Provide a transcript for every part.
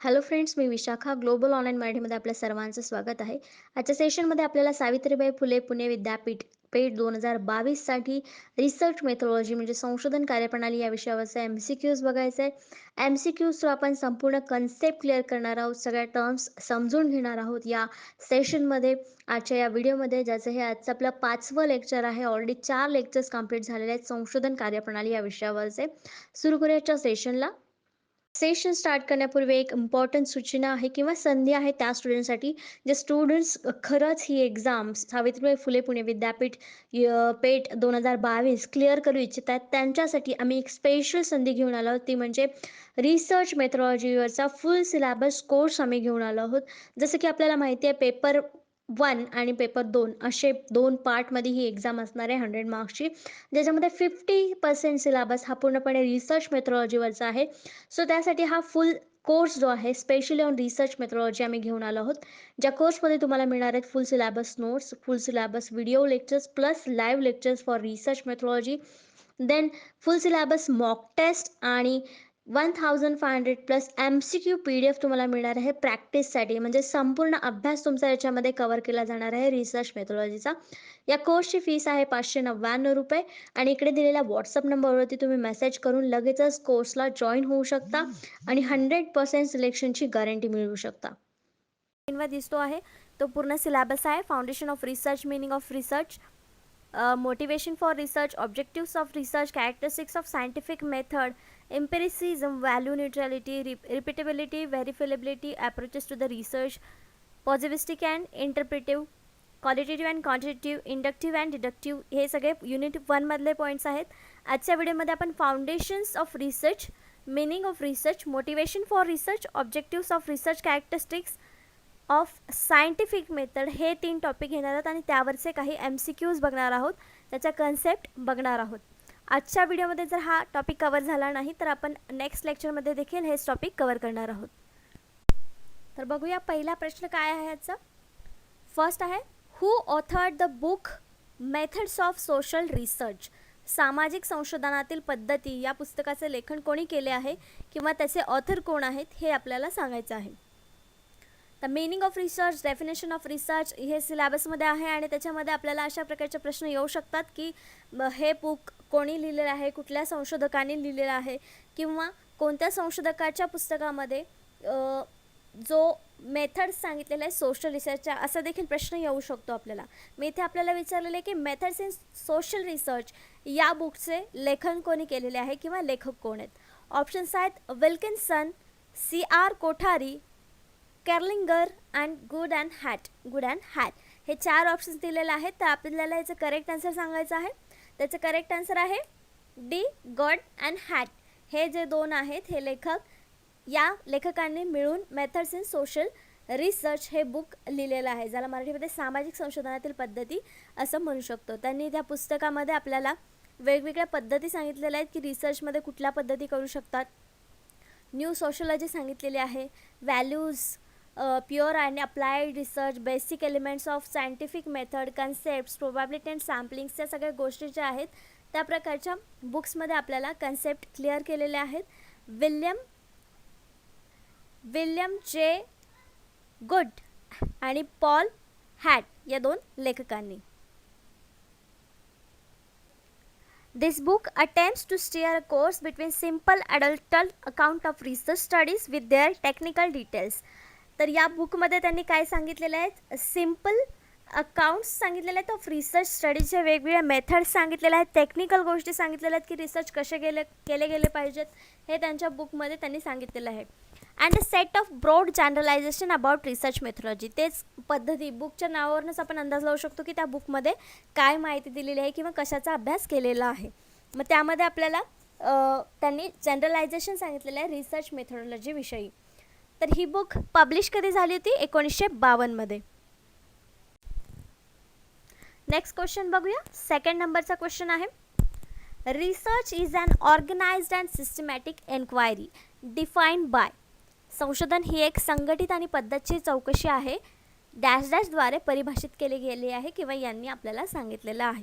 Hello friends, मी Vishakha. Global online मराठीमध्ये आपल्या सर्वांचं स्वागत आहे. आजच्या सेशनमध्ये आपल्याला सावित्रीबाई फुले पुणे विद्यापीठ पेठ 2022 साठी रिसर्च मेथोडॉलॉजी म्हणजे संशोधन कार्यप्रणाली या विषयावरचा MCQs बघायचा आहे. MCQs थ्रू आपण संपूर्ण कन्सेप्ट क्लिअर करणार आहोत, सगळ्या टर्म्स समजून घेणार आहोत या सेशनमध्ये. आजच्या या व्हिडिओमध्ये ज्याचं हे आजचं आपलं 5वं लेक्चर आहे. ऑलरेडी 4 लेक्चर्स कंप्लीट झालेले आहेत संशोधन कार्यप्रणाली या विषयावरचे. सुरू करूयाच्या सेशनला. सेशन स्टार्ट करण्यापूर्वी एक इम्पॉर्टंट सूचना आहे किंवा संधी आहे त्या स्टुडंटसाठी जे स्टुडंट्स खरंच ही एक्झाम सावित्रीबाई फुले पुणे विद्यापीठ पेठ 2022 क्लिअर करू इच्छित आहेत. त्यांच्यासाठी आम्ही एक स्पेशल संधी घेऊन आलो आहोत, ती म्हणजे रिसर्च मेथोडॉलॉजीवरचा फुल सिलेबस कोर्स आम्ही घेऊन आलो आहोत. जसं की आपल्याला माहिती आहे, पेपर 1 आणि पेपर 2 असे 2 पार्टमध्ये ही एक्झाम असणार आहे 100 मार्क्सची, ज्याच्यामध्ये 50% सिलेबस हा पूर्णपणे रिसर्च मेथोडॉलॉजीवरचा आहे. सो त्यासाठी हा फुल कोर्स जो आहे स्पेशली ऑन रिसर्च मेथोडॉलॉजी आम्ही घेऊन आलो आहोत. ज्या कोर्समध्ये तुम्हाला मिळणार आहेत full syllabus notes, full syllabus video lectures plus live lectures for research methodology, then full syllabus mock test आणि 1500 प्लस MCQ PDF तुम्हाला मिळणार आहे प्रॅक्टिससाठी. म्हणजे संपूर्ण अभ्यास तुमचा याच्यामध्ये कव्हर केला जाणार आहे रिसर्च मेथोडॉलॉजीचा. या कोर्सची फीस आहे ₹599 आणि इकडे दिलेल्या व्हॉट्सअप नंबरवरती तुम्ही मेसेज करून लगेचच कोर्सला जॉईन होऊ शकता आणि 100% सिलेक्शनची गॅरंटी मिळवू शकता. स्क्रीनवर दिसतो आहे तो पूर्ण सिलेबस आहे. Foundation of research, meaning of research, motivation for research, objectives of research, characteristics of scientific method, empiricism, value neutrality, repeatability, verifiability, approaches to the research, positivistic and interpretive, qualitative and quantitative, inductive and deductive, हे सगळे unit 1 मधले points आहेत. आजच्या व्हिडिओमध्ये आपण foundations of research, meaning of research, motivation for research, objectives of research, characteristics of scientific method हे 3 topic घेणार आहोत आणि त्यावरचे काही MCQs बघणार आहोत, त्याचा कन्सेप्ट बघणार आहोत. आजच्या व्हिडिओमध्ये जर हा टॉपिक कवर झाला नाही तर आपण नेक्स्ट लेक्चरमध्ये देखील हेच टॉपिक कवर करणार आहोत. तर बघूया पहिला प्रश्न काय आहे याचा. फर्स्ट आहे, who authored the book methods of social research. सामाजिक संशोधनातील पद्धती या पुस्तकाचे लेखन कोणी केले आहे किंवा त्याचे ऑथर कोण आहेत हे आपल्याला सांगायचं आहे. The meaning of research, definition of research हे सिलेबसमध्ये आहे आणि त्याच्यामध्ये आपल्याला अशा प्रकारचे प्रश्न येऊ शकतात की हे बुक कोणी लिहिलेलं आहे, कुठल्या संशोधकांनी लिहिलेलं आहे किंवा कोणत्या संशोधकाच्या पुस्तकामध्ये जो मेथड्स सांगितलेला आहे सोशल रिसर्चचा, असा देखील प्रश्न येऊ शकतो आपल्याला. मी इथे आपल्याला विचारलेलं आहे की मेथड्स इन सोशल रिसर्च या बुकचे लेखन कोणी केलेले आहे किंवा लेखक कोण आहेत. ऑप्शन्स आहेत Wilkinson, CR Kothari, Kerlinger and Good and Hatt. हे 4 ऑप्शन्स दिलेले आहेत. तर आपल्याला याचं करेक्ट आन्सर सांगायचं आहे. त्याचं करेक्ट आन्सर आहे डी, गॉड अँड हॅट. हे जे 2 आहेत हे लेखक, या लेखकांनी मिळून मेथड्स इन सोशल रिसर्च हे बुक लिहिलेलं आहे, ज्याला मराठीमध्ये सामाजिक संशोधनातील पद्धती असं म्हणू शकतो. त्यांनी त्या पुस्तकामध्ये आपल्याला वेगवेगळ्या पद्धती सांगितलेल्या आहेत की रिसर्चमध्ये कुठल्या पद्धती करू शकतात. न्यू सोशोलॉजी सांगितलेली आहे, व्हॅल्यूज, प्युअर आणि applied research, basic elements of scientific method, concepts, probability and samplings, या सगळ्या गोष्टी ज्या आहेत त्या प्रकारच्या बुक्समध्ये आपल्याला कन्सेप्ट क्लिअर केलेले आहेत. विल्यम जे गुड आणि पॉल हॅट या 2 लेखकांनी. This book attempts to steer a course between simple adult account of research studies with their technical details. तर या बुकमध्ये त्यांनी काय सांगितलेलं आहे, सिम्पल अकाउंट्स सांगितलेले आहेत ऑफ रिसर्च स्टडीजचे, वेगवेगळ्या मेथड्स सांगितलेले आहेत, टेक्निकल गोष्टी सांगितलेल्या आहेत की रिसर्च कसे केले गेले पाहिजेत हे त्यांच्या बुकमध्ये त्यांनी सांगितलेलं आहे. And a set of broad generalization about research methodology. तेच पद्धती, बुकच्या नावावरूनच आपण अंदाज लावू शकतो की त्या बुकमध्ये काय माहिती दिलेली आहे किंवा कशाचा अभ्यास केलेला आहे. मग त्यामध्ये आपल्याला त्यांनी जनरलायझेशन सांगितलेलं आहे रिसर्च मेथोडॉलॉजी विषयी. तर ही बुक पब्लिश कधी झाली होती, 1952 मध्ये. नेक्स्ट क्वेश्चन बघूया. सेकंड नंबरचा क्वेश्चन आहे, research is an organized and systematic enquiry defined by. संशोधन ही एक संघटित आणि पद्धतशीर चौकशी आहे, डॅशद्वारे परिभाषित केली गेली आहे किंवा यांनी आपल्याला सांगितलेलं आहे.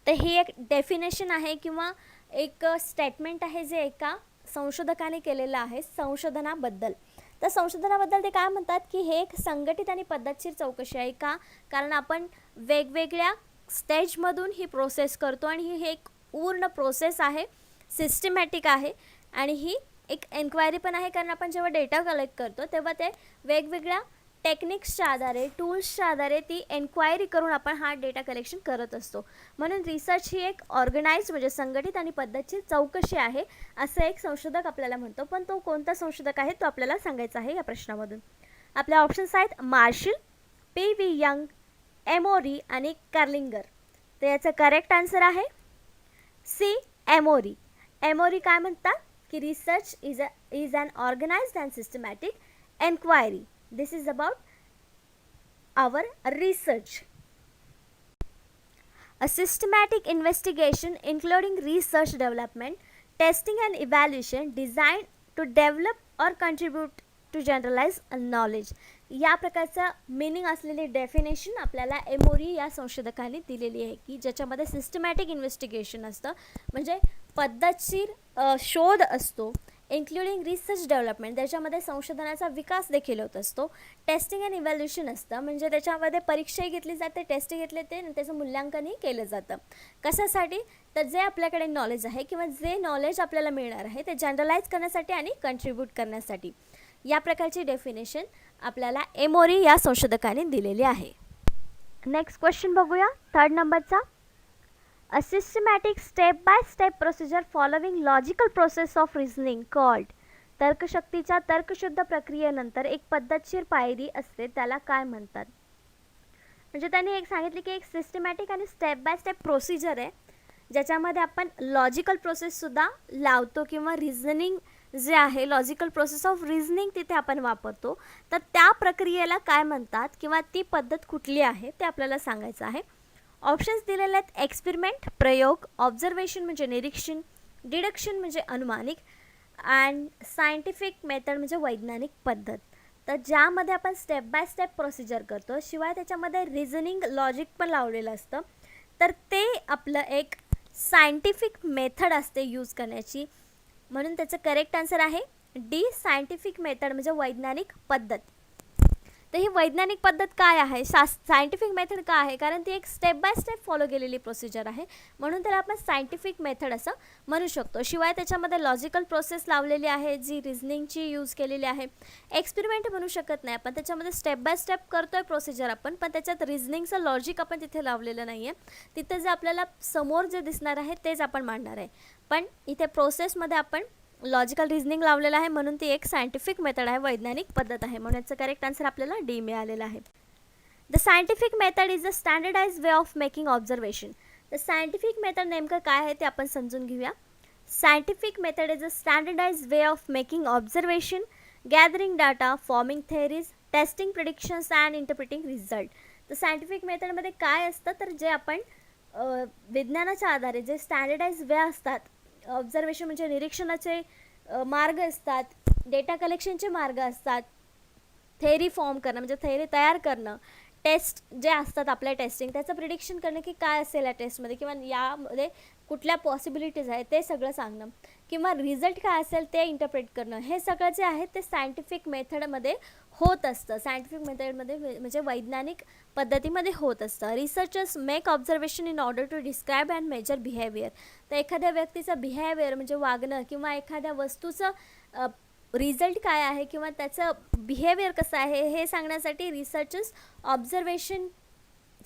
तर ही एक डेफिनेशन आहे किंवा एक स्टेटमेंट आहे जे एका संशोधकाने केलेलं आहे संशोधनाबद्दल. तर संशोधनाबद्दल ते काय म्हणतात की हे एक संघटित आणि पद्धतशीर चौकशी आहे. का? कारण आपण वेगवेगळ्या स्टेजमधून ही प्रोसेस करतो आणि ही एक पूर्ण प्रोसेस आहे, सिस्टमॅटिक आहे आणि ही एक एन्क्वायरी पण आहे. कारण आपण जेव्हा डेटा कलेक्ट करतो तेव्हा ते वेगवेगळ्या टेक्निक्सच्या आधारे, टूल्सच्या आधारे ती एन्क्वायरी करून आपण हा डेटा कलेक्शन करत असतो. म्हणून रिसर्च ही एक ऑर्गनाइज्ड म्हणजे संघटित आणि पद्धतशीर चौकशी आहे असं एक संशोधक आपल्याला म्हणतो. पण तो कोणता संशोधक आहे तो आपल्याला सांगायचा आहे या प्रश्नामधून. आपल्या ऑप्शन्स आहेत Marshall, P V Young, Emory आणि कार्लिंगर. तर याचं करेक्ट आन्सर आहे सी, एमोरी. एमोरी काय म्हणतात की research is an organized and systematic enquiry. This is about our research. A systematic investigation including research development, testing and evaluation designed to develop or contribute to generalized knowledge. या प्रकारचा meaning असलेली definition आपल्याला एमोरी या संशोधकांनी दिलेली आहे की ज्याच्यामध्ये सिस्टमॅटिक इन्व्हेस्टिगेशन असतं म्हणजे पद्धतशीर शोध असतो, इन्क्लुडिंग रिसर्च डेव्हलपमेंट त्याच्यामध्ये संशोधनाचा विकास देखील होत असतो, टेस्टिंग अँड इव्हॅल्युएशन असतं म्हणजे त्याच्यामध्ये परीक्षाही घेतली जाते, टेस्टही घेतले ते आणि त्याचं मूल्यांकनही केलं जातं. कशासाठी? तर जे आपल्याकडे नॉलेज आहे किंवा जे नॉलेज आपल्याला मिळणार आहे ते जनरलाइज करण्यासाठी आणि कंट्रीब्यूट करण्यासाठी. या प्रकारची डेफिनेशन आपल्याला एमोरी या संशोधकाने दिलेली आहे. नेक्स्ट क्वेश्चन बघूया 3rd नंबरचा. A systematic step-by-step procedure following logical process of reasoning called. तर्कशक्तीच्या तर्कशुद्ध प्रक्रियेनंतर एक पद्धतशीर पायरी असते त्याला काय म्हणतात? म्हणजे त्यांनी एक सांगितले की एक सिस्टमॅटिक आणि स्टेप बाय स्टेप प्रोसिजर आहे ज्याच्यामध्ये आपण लॉजिकल प्रोसेससुद्धा लावतो किंवा रिझनिंग जे आहे लॉजिकल प्रोसेस ऑफ रिझनिंग तिथे आपण वापरतो. तर त्या प्रक्रियेला काय म्हणतात किंवा ती पद्धत कुठली आहे ते आपल्याला सांगायचं आहे. ऑप्शन्स दिलेले आहेत एक्सपेरिमेंट प्रयोग, ऑब्झर्वेशन म्हणजे निरीक्षण, डिडक्शन म्हणजे अनुमानिक अँड सायंटिफिक मेथड म्हणजे वैज्ञानिक पद्धत. तर ज्यामध्ये आपण स्टेप बाय स्टेप प्रोसिजर करतो शिवाय त्याच्यामध्ये रिझनिंग लॉजिक पण लावलेलं असतं तर ते आपलं एक सायंटिफिक मेथड असते यूज करण्याची. म्हणून त्याचं करेक्ट आन्सर आहे डी, सायंटिफिक मेथड म्हणजे वैज्ञानिक पद्धत. तर ही वैज्ञानिक पद्धत काय आहे, सायंटिफिक मेथड का आहे, कारण ती एक स्टेप बाय स्टेप फॉलो केलेली प्रोसिजर आहे म्हणून त्याला आपण सायंटिफिक मेथड असं म्हणू शकतो. शिवाय त्याच्यामध्ये लॉजिकल प्रोसेस लावलेली आहे जी रिझनिंगची यूज केलेली आहे. एक्सपेरिमेंट म्हणू शकत नाही आपण, त्याच्यामध्ये स्टेप बाय स्टेप करतोय प्रोसिजर आपण पण त्याच्यात रिझनिंगचं लॉजिक आपण तिथे लावलेलं नाही आहे. तिथे जे आपल्याला समोर जे दिसणार आहे तेच आपण मांडणार आहे पण इथे प्रोसेसमध्ये आपण लॉजिकल रिझनिंग लावलेलं आहे म्हणून ती एक सायंटिफिक मेथड आहे, वैज्ञानिक पद्धत आहे. म्हणून याचं करेक्ट आन्सर आपल्याला डी मिळालेलं आहे. The scientific method is a standardize way of making observation. तर सायंटिफिक मेथड नेमकं काय आहे ते आपण समजून घेऊया. Scientific method is a standardize way of making observation, gathering data, forming theories, testing predictions and interpreting result. तर सायंटिफिक मेथडमध्ये काय असतं तर जे आपण विज्ञानाच्या आधारे जे स्टँडर्डाइज वे असतात, ऑब्झर्वेशन म्हणजे निरीक्षणाचे मार्ग असतात, डेटा कलेक्शनचे मार्ग असतात, थेअरी फॉर्म करणं म्हणजे थेअरी तयार करणं, टेस्ट जे असतात आपल्या टेस्टिंग त्याचं प्रिडिक्शन करणं की काय असेल या टेस्टमध्ये किंवा यामध्ये कुठल्या पॉसिबिलिटीज आहेत ते सगळं सांगणं किंवा रिझल्ट काय असेल ते इंटरप्रेट करणं, हे सगळं जे आहे ते सायंटिफिक मेथडमध्ये होत असतं. सायंटिफिक मेथडमध्ये म्हणजे वैज्ञानिक पद्धतीमध्ये होत असतं. Researchers make observation in order to describe and measure behaviour. तर एखाद्या व्यक्तीचं बिहेवियर म्हणजे वागणं किंवा एखाद्या वस्तूचं रिझल्ट काय आहे किंवा त्याचं बिहेवियर कसं आहे हे सांगण्यासाठी रिसर्चर्स ऑब्झर्वेशन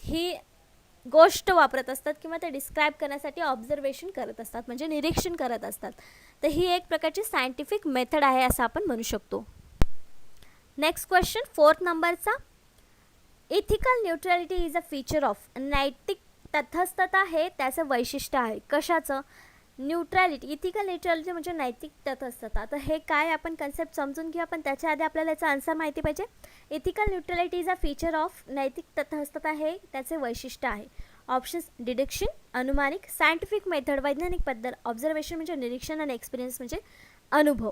ही गोष्ट वापरत असतात किंवा ते डिस्क्राईब करण्यासाठी ऑब्झर्वेशन करत असतात म्हणजे निरीक्षण करत असतात. तर ही एक प्रकारची सायंटिफिक मेथड आहे असं आपण म्हणू शकतो. नेक्स्ट क्वेश्चन 4th नंबरचा. Ethical neutrality is a feature of. नैतिक तटस्थता हे त्याचं वैशिष्ट्य आहे. कशाचं? न्यूट्रॅलिटी. इथिकल न्यूट्रॅलिटी म्हणजे नैतिक तटस्थता. तर हे काय आपण कन्सेप्ट समजून घेऊया पण त्याच्या आधी आपल्याला याचा आन्सर माहिती पाहिजे. Ethical neutrality is a feature of. नैतिक तटस्थता हे त्याचे वैशिष्ट्य आहे. ऑप्शन्स डिडक्शन, अनुमानिक, सायंटिफिक मेथड वैज्ञानिक पद्धत, ऑब्झर्वेशन म्हणजे निरीक्षण आणि एक्सपिरियन्स म्हणजे अनुभव.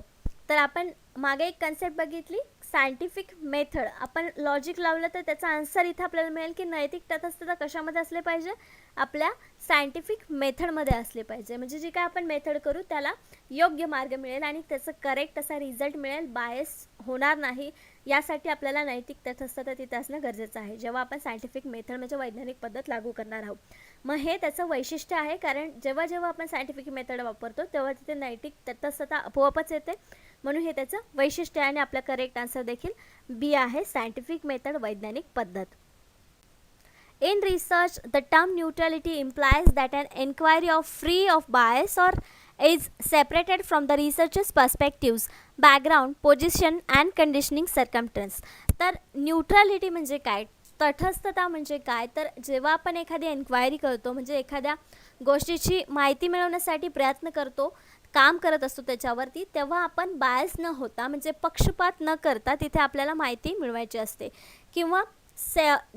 तर आपण मागे एक कन्सेप्ट बघितली सायंटिफिक मेथड आपण लॉजिक लावलं तर त्याचा आन्सर इथे आपल्याला मिळेल की नैतिक तटस्थता कशामध्ये असले पाहिजे, आपल्या सायंटिफिक मेथडमध्ये असले पाहिजे. म्हणजे जी काय आपण मेथड करू त्याला योग्य मार्ग मिळेल आणि त्याचं करेक्ट असा रिझल्ट मिळेल, बायस होणार नाही. यासाठी आपल्याला नैतिक तटस्थता तिथे असणं गरजेचं आहे जेव्हा आपण सायंटिफिक मेथड म्हणजे वैज्ञानिक पद्धत लागू करणार आहोत. मग हे त्याचं वैशिष्ट्य आहे, कारण जेव्हा जेव्हा आपण सायंटिफिक मेथड वापरतो तेव्हा तिथे नैतिक तटस्थता आपोआपच येते. म्हणून हे त्याचं वैशिष्ट्य आहे आणि आपला करेक्ट आन्सर देखील बी आहे, सायंटिफिक मेथड वैज्ञानिक पद्धत. In research, the term neutrality implies that an inquiry of free of bias or is separated from the researcher's perspectives, background, position and conditioning circumstance. तर न्यूट्रॅलिटी म्हणजे काय, तटस्थता म्हणजे काय, तर जेव्हा आपण एखादी एन्क्वायरी करतो म्हणजे एखाद्या गोष्टीची माहिती मिळवण्यासाठी प्रयत्न करतो, काम करत असतो त्याच्यावरती, तेव्हा आपण बायस न होता म्हणजे पक्षपात न करता तिथे आपल्याला माहिती मिळवायची असते. किंवा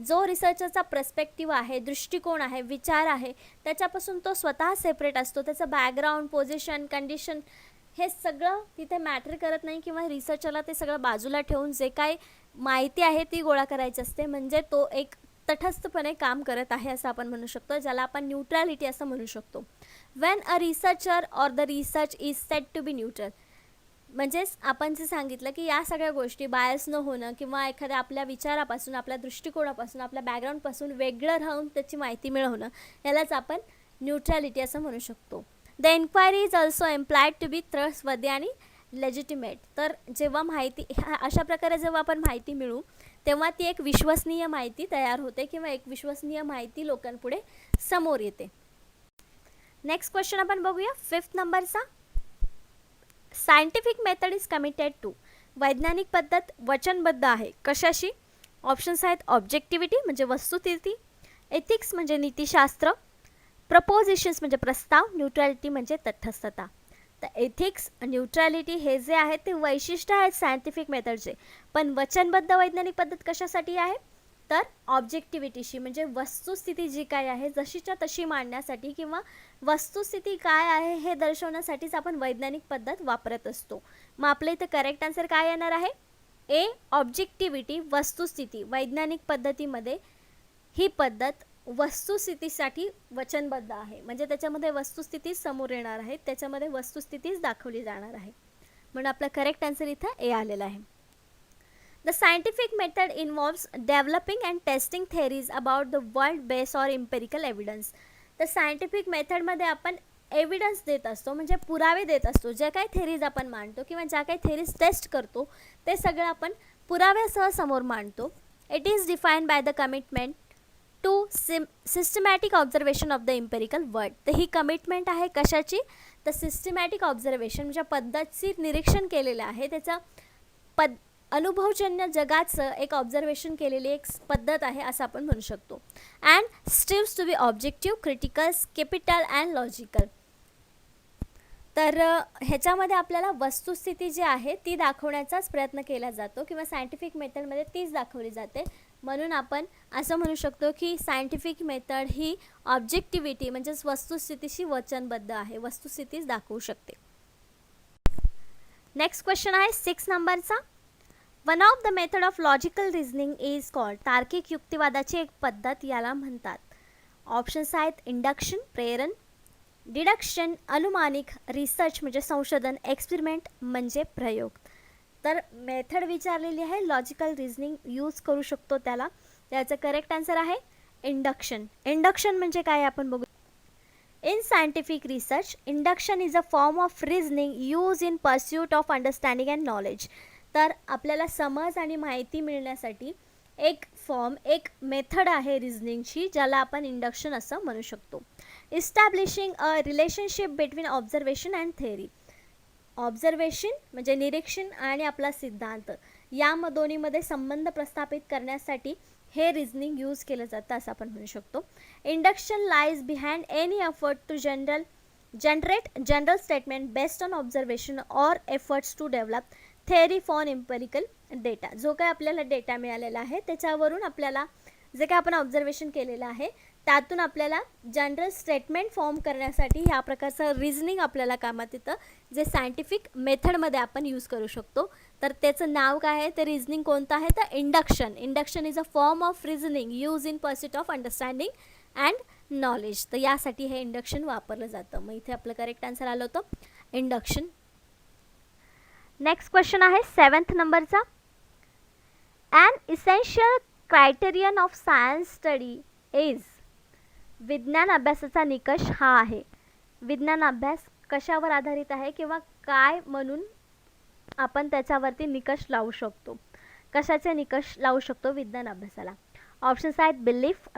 जो रिसर्चरचा पर्स्पेक्टिव्ह आहे, दृष्टिकोन आहे, विचार आहे, त्याच्यापासून तो स्वतः सेपरेट असतो. त्याचं बॅकग्राऊंड, पोझिशन, कंडिशन हे सगळं तिथे मॅटर करत नाही किंवा रिसर्चरला ते सगळं बाजूला ठेवून जे काय माहिती आहे ती गोळा करायची असते. म्हणजे तो एक तटस्थपणे काम करत आहे असं आपण म्हणू शकतो, ज्याला आपण न्यूट्रॅलिटी असं म्हणू शकतो. When a researcher or the research is set to be neutral, म्हणजेच आपण जे सांगितलं की या सगळ्या गोष्टी बायस न होणं किंवा एखाद्या आपल्या विचारापासून, आपल्या दृष्टिकोनापासून, आपल्या बॅकग्राऊंडपासून वेगळं राहून त्याची माहिती मिळवणं, यालाच आपण न्यूट्रॅलिटी असं म्हणू शकतो. The enquiry is also employed to be trustworthy आणि लेजिटिमेट. तर जेव्हा माहिती अशा प्रकारे जेव्हा आपण माहिती मिळवू तेव्हा ती एक विश्वसनीय माहिती तयार होते किंवा एक विश्वसनीय माहिती लोकांपुढे समोर येते. नेक्स्ट क्वेश्चन आपण बघूया 5th नंबरचा. Scientific method is committed to, वैज्ञानिक पद्धत वचनबद्ध आहे कशाशी. ऑप्शन्स आहेत ऑब्जेक्टिव्हिटी म्हणजे वस्तुस्थिती, एथिक्स म्हणजे नीतिशास्त्र, प्रपोजिशन्स म्हणजे प्रस्ताव, न्यूट्रॅलिटी म्हणजे तटस्थता. तर एथिक्स, न्यूट्रॅलिटी हे जे आहेत ते वैशिष्ट्य आहेत सायंटिफिक मेथडचे, पण वचनबद्ध वैज्ञानिक पद्धत कशासाठी आहे तर ऑब्जेक्टिव्हिटीशी म्हणजे वस्तुस्थिती जी काय आहे जशीच्या तशी मांडण्यासाठी किंवा वस्तुस्थिती काय आहे हे दर्शवण्यासाठीच आपण वैज्ञानिक पद्धत वापरत असतो. मग आपल्या इथे करेक्ट आन्सर काय येणार आहे, ए ऑब्जेक्टिव्हिटी, वस्तुस्थिती. वैज्ञानिक पद्धतीमध्ये ही पद्धत वस्तुस्थितीसाठी वचनबद्ध आहे, म्हणजे त्याच्यामध्ये वस्तुस्थिती समोर येणार आहे, त्याच्यामध्ये वस्तुस्थितीच दाखवली जाणार आहे. म्हणून आपला करेक्ट आन्सर इथं ए आलेला आहे. The scientific method involves developing and testing theories about the world based or empirical evidence. तर सायंटिफिक मेथडमध्ये आपण एव्हिडन्स देत असतो म्हणजे पुरावे देत असतो. ज्या काही थेरीज आपण मांडतो किंवा ज्या काही थेरीज टेस्ट करतो ते सगळं आपण पुराव्यासह समोर मांडतो. It is defined by the commitment to systematic observation of the empirical world. तर ही कमिटमेंट आहे कशाची तर सिस्टमॅटिक ऑब्झर्वेशन म्हणजे पद्धतशीर निरीक्षण केलेलं आहे, त्याचा अनुभवजन्य जगाचं एक ऑब्झर्वेशन केलेली एक पद्धत आहे असं आपण म्हणू शकतो. And strives to be objective, critical, capital and logical. तर ह्याच्यामध्ये आपल्याला वस्तुस्थिती जी आहे ती दाखवण्याचाच प्रयत्न केला जातो किंवा सायंटिफिक मेथडमध्ये तीच दाखवली जाते. म्हणून आपण असं म्हणू शकतो की सायंटिफिक मेथड ही ऑब्जेक्टिव्हिटी म्हणजेच वस्तुस्थितीशी वचनबद्ध आहे, वस्तुस्थितीच दाखवू शकते. नेक्स्ट क्वेश्चन आहे 6 नंबरचा. One of the method of logical reasoning is called, तार्किक युक्तिवादाची एक पद्धत याला म्हणतात. ऑप्शन्स आहेत इंडक्शन प्रेरण, डिडक्शन अनुमानिक, रिसर्च म्हणजे संशोधन, एक्सपेरिमेंट म्हणजे प्रयोग. तर मेथड विचारलेली आहे लॉजिकल रिझनिंग यूज करू शकतो त्याला, त्याचं करेक्ट आन्सर आहे इंडक्शन. इंडक्शन म्हणजे काय आपण बघू. In scientific research, induction is a form of reasoning used in pursuit of understanding and knowledge. तर आपल्याला समज आणि माहिती मिळण्यासाठी एक फॉर्म, एक मेथड आहे रिझनिंगची ज्याला आपण इंडक्शन असं म्हणू शकतो. इस्टॅब्लिशिंग a relationship between observation and theory. Observation म्हणजे निरीक्षण आणि आपला सिद्धांत या दोन्हीमध्ये संबंध प्रस्थापित करण्यासाठी हे रिझनिंग यूज केलं जातं असं आपण म्हणू शकतो. Induction lies behind any effort to generate general statement based on observation or efforts to develop theory for empirical data. जो काय आपल्याला डेटा मिळालेला आहे त्याच्यावरून आपल्याला जे काय आपण ऑब्झर्वेशन केलेलं आहे त्यातून आपल्याला जनरल स्टेटमेंट फॉर्म करण्यासाठी ह्या प्रकारचं रिझनिंग आपल्याला कामात येतं, जे सायंटिफिक मेथडमध्ये आपण यूज करू शकतो. तर त्याचं नाव काय आहे, ते रिझनिंग कोणतं आहे, तर induction. Induction is a form of reasoning use in pursuit of understanding and knowledge. तर यासाठी हे इंडक्शन वापरलं जातं. मग इथे आपलं करेक्ट आन्सर आलं होतं इंडक्शन. नेक्स्ट क्वेश्चन आहे 7th नंबरचा. An essential criterion of science study is. विज्ञान अभ्यासाचा निकष हा आहे. विज्ञान अभ्यास कशावर आधारित आहे किंवा काय म्हणून आपण त्याच्यावरती निकष लावू शकतो, कशाचे निकष लावू शकतो विज्ञान अभ्यासाला. ऑप्शन्स आहेत बिलीफ,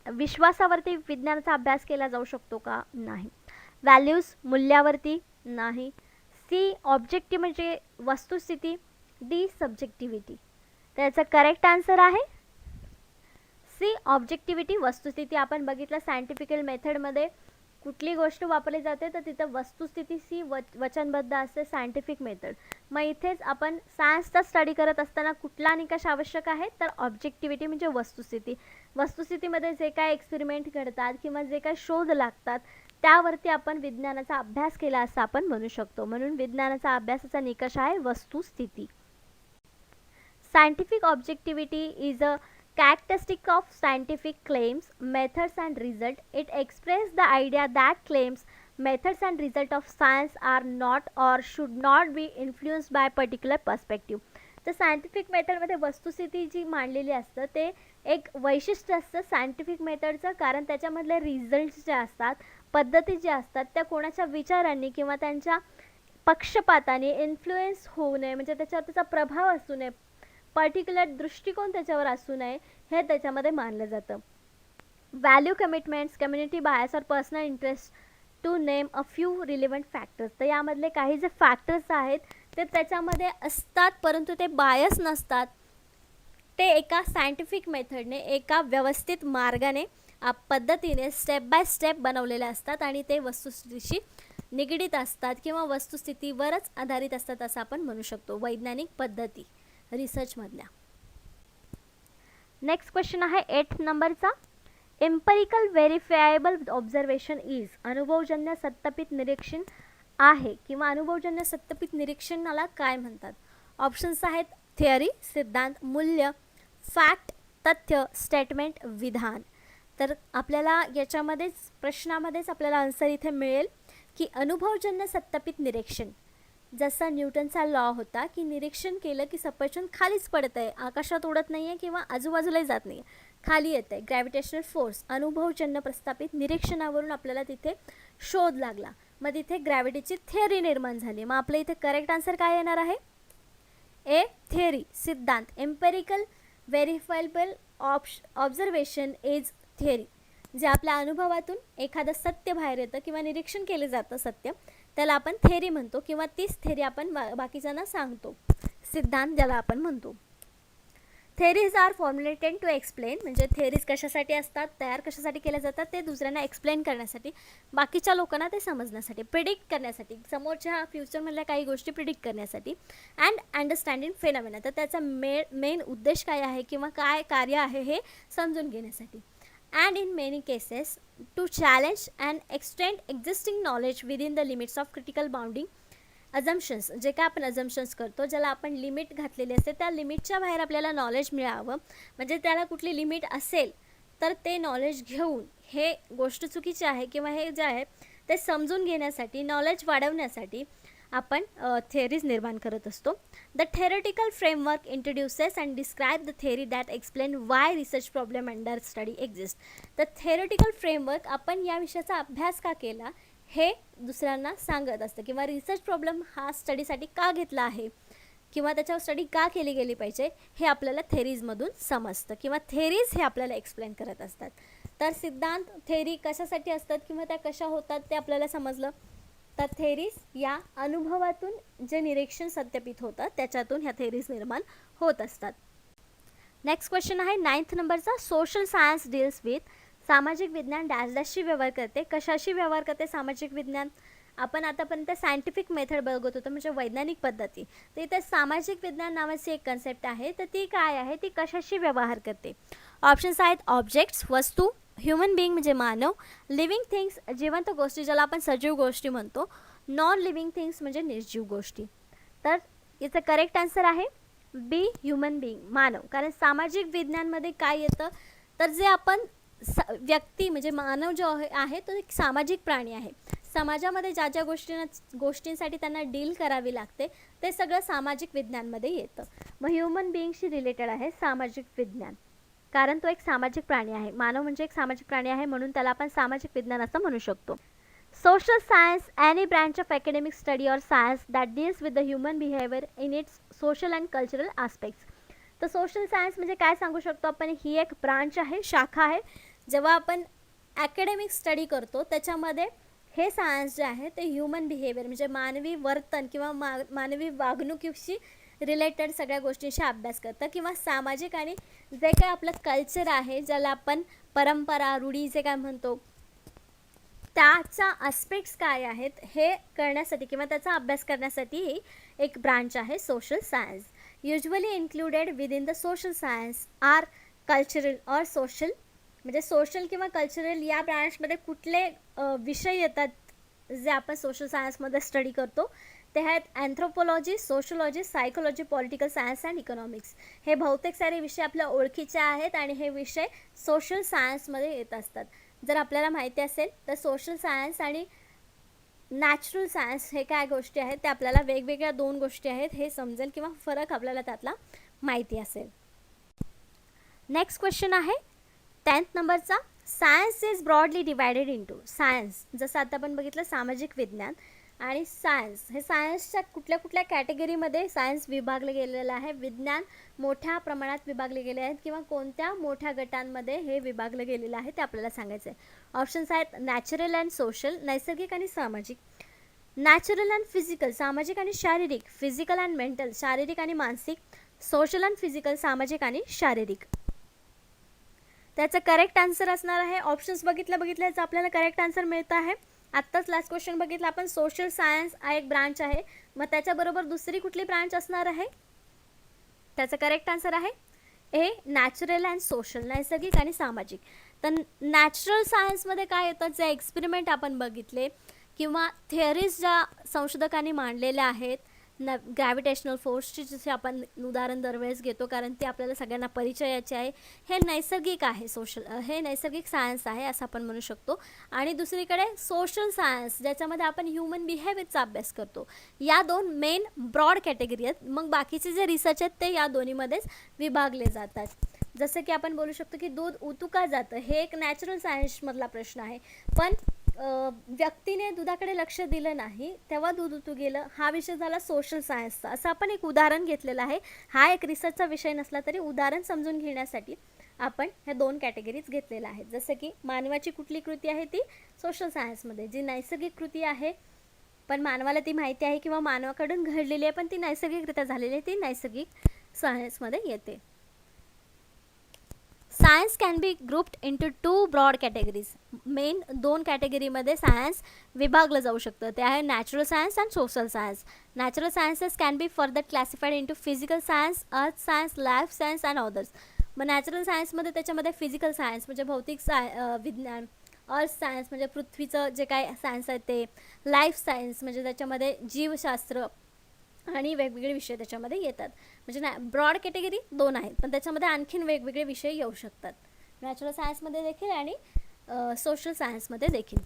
विश्वासावरती विज्ञानाचा अभ्यास केला जाऊ शकतो का, नाही. व्हॅल्यूज, मूल्यावरती, नाही. सी ऑब्जेक्टिव्ह म्हणजे वस्तुस्थिती, डी सब्जेक्टिव्हिटी. त्याचं करेक्ट आन्सर आहे सी ऑब्जेक्टिव्हिटी, वस्तुस्थिती. आपण बघितलं सायंटिफिकल मेथडमध्ये कुठली गोष्ट वापरली जाते तर तिथं वस्तुस्थिती सी वचनबद्ध असते सायंटिफिक मेथड. मग इथेच आपण सायन्सचा स्टडी करत असताना कुठला निकष आवश्यक आहे तर ऑब्जेक्टिव्हिटी म्हणजे वस्तुस्थिती. वस्तुस्थितीमध्ये जे काय एक्सपेरिमेंट घडतात किंवा जे काय शोध लागतात त्यावरती आपण विज्ञानाचा अभ्यास केला असं आपण म्हणू शकतो. म्हणून विज्ञानाचा अभ्यासाचा निकष आहे वस्तुस्थिती. Scientific objectivity is a characteristic of scientific claims, methods and result. It expresses the idea that claims, methods and result of science are not or should not be influenced by particular perspective. तर scientific मेथडमध्ये वस्तुस्थिती जी मांडलेली असतं ते एक वैशिष्ट्य असतं scientific मेथडचं, कारण त्याच्यामधले रिझल्ट्स जे असतात, पद्धती ज्या असतात त्या कोणाच्या विचारांनी किंवा त्यांच्या पक्षपाताने इन्फ्लुएन्स होऊ नये, म्हणजे त्याच्यावर त्याचा प्रभाव असू नये, पर्टिक्युलर दृष्टिकोन त्याच्यावर असू नये, हे त्याच्यामध्ये मानलं जातं. व्हॅल्यू, कमिटमेंट्स, कम्युनिटी बायस और personal interest to name a few relevant factors. तर यामधले काही जे फॅक्टर्स आहेत ते त्याच्यामध्ये असतात परंतु ते बायस नसतात. ते एका सायंटिफिक मेथडने, एका व्यवस्थित मार्गाने, पद्धतीने स्टेप बाय स्टेप बनवलेले असतात आणि ते वस्तुस्थितीशी निगडीत असतात किंवा वस्तुस्थितीवरच आधारित असतात असं आपण म्हणू शकतो वैज्ञानिक पद्धती रिसर्चमधल्या. नेक्स्ट क्वेश्चन आहे 8th नंबरचा. Empirical verifiable observation is. अनुभवजन्य सत्यापित निरीक्षण आहे किंवा अनुभवजन्य सत्यापित निरीक्षणाला काय म्हणतात. ऑप्शन्स आहेत थिअरी, सिद्धांत, मूल्य, फॅक्ट, तथ्य, स्टेटमेंट, विधान. तर आपल्याला याच्यामध्येच प्रश्नामध्येच आपल्याला आन्सर इथे मिळेल की अनुभवजन्य सत्यापित निरीक्षण, जसा न्यूटनचा लॉ होता की निरीक्षण केलं की सफरचंद खालीच पडत आहे, आकाशात उडत नाही आहे किंवा आजूबाजूलाही जात नाही आहे, खाली येत आहे. ग्रॅव्हिटेशनल फोर्स अनुभवजन्य प्रस्थापित निरीक्षणावरून आपल्याला तिथे शोध लागला, मग तिथे ग्रॅव्हिटीची थिअरी निर्माण झाली. मग आपल्या इथे करेक्ट आन्सर काय येणार आहे, ए थिअरी, सिद्धांत. Empirical verifiable observation is theory. जे आपल्या अनुभवातून एखादं सत्य बाहेर येतं किंवा निरीक्षण केलं जातं सत्य, त्याला आपण थेअरी म्हणतो किंवा तीच थेअरी आपण बाकीच्यांना सांगतो. सिद्धांत ज्याला आपण म्हणतो. Theories are formulated to explain, म्हणजे थेअरीज कशासाठी असतात, तयार कशासाठी केल्या जातात, ते दुसऱ्यांना एक्सप्लेन करण्यासाठी, बाकीच्या लोकांना ते समजण्यासाठी, प्रिडिक्ट करण्यासाठी, समोरच्या फ्युचरमधल्या काही गोष्टी प्रिडिक्ट करण्यासाठी. अँड अंडरस्टँडिंग फेनॉमेना, तर त्याचा मेन उद्देश काय आहे किंवा काय कार्य आहे हे समजून घेण्यासाठी. And in many cases to challenge and extend existing knowledge within the limits of critical bounding assumptions. जे काय आपण assumptions करतो, ज्याला आपण लिमिट घातलेली असते, त्या लिमिटच्या बाहेर आपल्याला नॉलेज मिळावं, म्हणजे त्याला कुठली लिमिट असेल तर ते नॉलेज घेऊन हे गोष्ट चुकीची आहे किंवा हे जे आहे ते समजून घेण्यासाठी, नॉलेज वाढवण्यासाठी आपण थिअरीज निर्माण करत असतो. The theoretical framework introduces and describe the theory that explain why research problem under study exist. तर थेरटिकल फ्रेमवर्क आपण या विषयाचा अभ्यास का केला हे दुसऱ्यांना सांगत असतं किंवा रिसर्च प्रॉब्लेम हा स्टडीसाठी का घेतला आहे किंवा त्याच्यावर स्टडी का केली गेली पाहिजे हे आपल्याला थेअरीजमधून समजतं किंवा थेअरीज हे आपल्याला एक्सप्लेन करत असतात. तर सिद्धांत, थेअरी कशासाठी असतात किंवा त्या कशा होतात ते आपल्याला समजलं. तर थेअरीज या अनुभवातून जे निरीक्षण सत्यापित होतं त्याच्यातून ह्या थेअरीज निर्माण होत असतात. नेक्स्ट क्वेश्चन आहे 9th नंबरचा. Social science deals with. सामाजिक विज्ञान डॅश डॅशशी व्यवहार करते. कशाशी व्यवहार करते सामाजिक विज्ञान. आपण आतापर्यंत सायंटिफिक मेथड बघत होतो म्हणजे वैज्ञानिक पद्धती, तर इथे सामाजिक विज्ञान नावाची एक कन्सेप्ट आहे, तर ती काय आहे, ती कशाशी व्यवहार करते. ऑप्शन्स आहेत ऑब्जेक्ट्स, वस्तू, ह्युमन बिईंग म्हणजे मानव, लिव्हिंग थिंग्स जिवंत गोष्टी ज्याला आपण सजीव गोष्टी म्हणतो, नॉन लिव्हिंग थिंग्स म्हणजे निर्जीव गोष्टी. तर याचं करेक्ट आन्सर आहे बी ह्युमन बिईंग, मानव. कारण सामाजिक विज्ञानमध्ये काय येतं तर जे आपण व्यक्ती म्हणजे मानव जो आहे तो एक सामाजिक प्राणी आहे. समाजामध्ये ज्या ज्या गोष्टींसाठी त्यांना डील करावी लागते ते सगळं सामाजिक विज्ञानमध्ये येतं. मग ह्युमन बिईंगशी रिलेटेड आहे सामाजिक विज्ञान, कारण तो एक सामाजिक प्राणी आहे. मानव म्हणजे एक सामाजिक प्राणी आहे म्हणून त्याला आपण सामाजिक विज्ञान असं म्हणू शकतो. Social science, any branch of academic study or science that deals with the human behavior in its social and cultural aspects. तर सोशल सायन्स म्हणजे काय सांगू शकतो आपण, ही एक ब्रांच आहे, शाखा आहे. जेव्हा आपण ॲकॅडमिक स्टडी करतो त्याच्यामध्ये हे सायन्स जे आहे ते ह्युमन बिहेवियर म्हणजे मानवी वर्तन किंवा मानवी वागणुकीशी रिलेटेड सगळ्या गोष्टींशी अभ्यास करतं, किंवा सामाजिक आणि जे काय आपलं कल्चर आहे ज्याला आपण परंपरा रूढी जे काय म्हणतो त्याचा आस्पेक्ट्स काय आहेत हे करण्यासाठी किंवा त्याचा अभ्यास करण्यासाठी ही एक ब्रांच आहे social science. Usually included within the social science are cultural और सोशल, म्हणजे सोशल किंवा कल्चरल या ब्रांचमध्ये कुठले विषय येतात जे आपण सोशल सायन्समध्ये स्टडी करतो ते आहेत anthropology, sociology, psychology, political science and economics. हे बहुतेक सारे विषय आपल्या ओळखीचे आहेत आणि हे विषय सोशल सायन्समध्ये येत असतात. जर आपल्याला माहिती असेल तर सोशल सायन्स आणि नॅचरल सायन्स हे काय गोष्टी आहेत ते आपल्याला वेगवेगळ्या दोन गोष्टी आहेत हे समजेल किंवा फरक आपल्याला त्यातला माहिती असेल. नेक्स्ट क्वेश्चन आहे 10th नंबरचा. Science is broadly divided into. Science जसं आता आपण बघितलं सामाजिक विज्ञान आणि सायन्स हे सायन्सच्या कुठल्या कुठल्या कॅटेगरीमध्ये सायन्स विभागलं गेलेलं आहे, विज्ञान मोठ्या प्रमाणात विभागले गेले आहेत किंवा कोणत्या मोठ्या गटांमध्ये हे विभागलं गेलेलं आहे ते आपल्याला सांगायचं आहे. ऑप्शन्स आहेत नॅचरल अँड सोशल, नैसर्गिक आणि सामाजिक, नॅचरल अँड फिजिकल, सामाजिक आणि शारीरिक, फिजिकल अँड मेंटल, शारीरिक आणि मानसिक, सोशल अँड फिजिकल, सामाजिक आणि शारीरिक. त्याचं करेक्ट आन्सर असणार आहे ऑप्शन्स बघितल्याचं आपल्याला करेक्ट आन्सर मिळतं आहे. आत्ताच लास्ट क्वेश्चन बघितला आपण, सोशल सायन्स हा एक ब्रांच आहे, मग त्याच्याबरोबर दुसरी कुठली ब्रांच असणार आहे, त्याचं करेक्ट आन्सर आहे ए नॅचरल अँड सोशल, नैसर्गिक आणि सामाजिक. तर नॅचरल सायन्समध्ये काय येतं, जे एक्सपेरिमेंट आपण बघितले किंवा थिअरीज ज्या संशोधकांनी मांडलेल्या आहेत, ग्रॅव्हिटेशनल फोर्सची जसे आपण उदाहरण दरवेळेस घेतो कारण ते आपल्याला सगळ्यांना परिचयाचे आहे, हे नैसर्गिक आहे. हे नैसर्गिक सायन्स आहे असं आपण म्हणू शकतो. आणि दुसरीकडे सोशल सायन्स ज्याच्यामध्ये आपण ह्युमन बिहेवियरचा अभ्यास करतो. या दोन मेन ब्रॉड कॅटेगरी आहेत. मग बाकीचे जे रिसर्च आहेत ते या दोन्हीमध्येच विभागले जातात. जसं की आपण बोलू शकतो की दूध उतू का जातं, हे एक नॅचरल सायन्समधला प्रश्न आहे, पण व्यक्तीने दुधाकडे लक्ष दिलं नाही तेव्हा दूध उतू गेलं, हा विषय झाला सोशल सायन्सचा. असं आपण एक उदाहरण घेतलेलं आहे. हा एक रिसर्चचा विषय नसला तरी उदाहरण समजून घेण्यासाठी आपण ह्या दोन कॅटेगरीज घेतलेल्या आहेत. जसं की मानवाची कुठली कृती आहे ती सोशल सायन्समध्ये, जी नैसर्गिक कृती आहे पण मानवाला ती माहिती आहे किंवा मानवाकडून घडलेली आहे पण ती नैसर्गिकरित्या झालेली आहे, ती नैसर्गिक सायन्समध्ये येते. Science can be grouped into 2 broad categories. Main दोन कॅटेगरीमध्ये सायन्स विभागलं जाऊ शकतं, ते आहे natural science and social science. Natural sciences can be further classified into physical science, earth science, life science and others. मग नॅचरल सायन्समध्ये त्याच्यामध्ये फिजिकल सायन्स म्हणजे भौतिक विज्ञान, अर्थ सायन्स म्हणजे पृथ्वीचं जे काय सायन्स आहे ते, लाईफ सायन्स म्हणजे त्याच्यामध्ये जीवशास्त्र आणि वेगवेगळे विषय त्याच्यामध्ये येतात. म्हणजे ब्रॉड कॅटेगरी दोन आहेत पण त्याच्यामध्ये आणखीन वेगवेगळे विषय येऊ शकतात, नॅचरल सायन्समध्ये देखील आणि सोशल सायन्समध्ये देखील.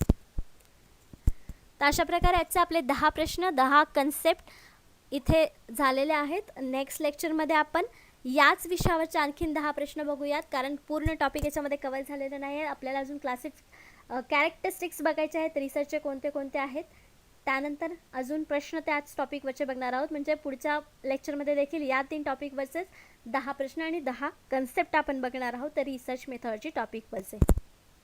तर अशा प्रकारे आजचे आपले 10 प्रश्न 10 कन्सेप्ट इथे झालेले आहेत. नेक्स्ट लेक्चरमध्ये आपण याच विषयावरचे आणखीन 10 प्रश्न बघूयात कारण पूर्ण टॉपिक याच्यामध्ये कव्हर झालेलं नाही आहे. आपल्याला अजून क्लासिक कॅरेक्टरिस्टिक्स बघायचे आहेत, रिसर्चचे कोणते कोणते आहेत, त्यानंतर अजून प्रश्न त्याच टॉपिकवरचे बघणार आहोत. म्हणजे पुढच्या लेक्चरमध्ये देखील या 3 टॉपिकवरचेच 10 प्रश्न आणि 10 कन्सेप्ट आपण बघणार आहोत, तर रिसर्च मेथडची टॉपिकवरचे.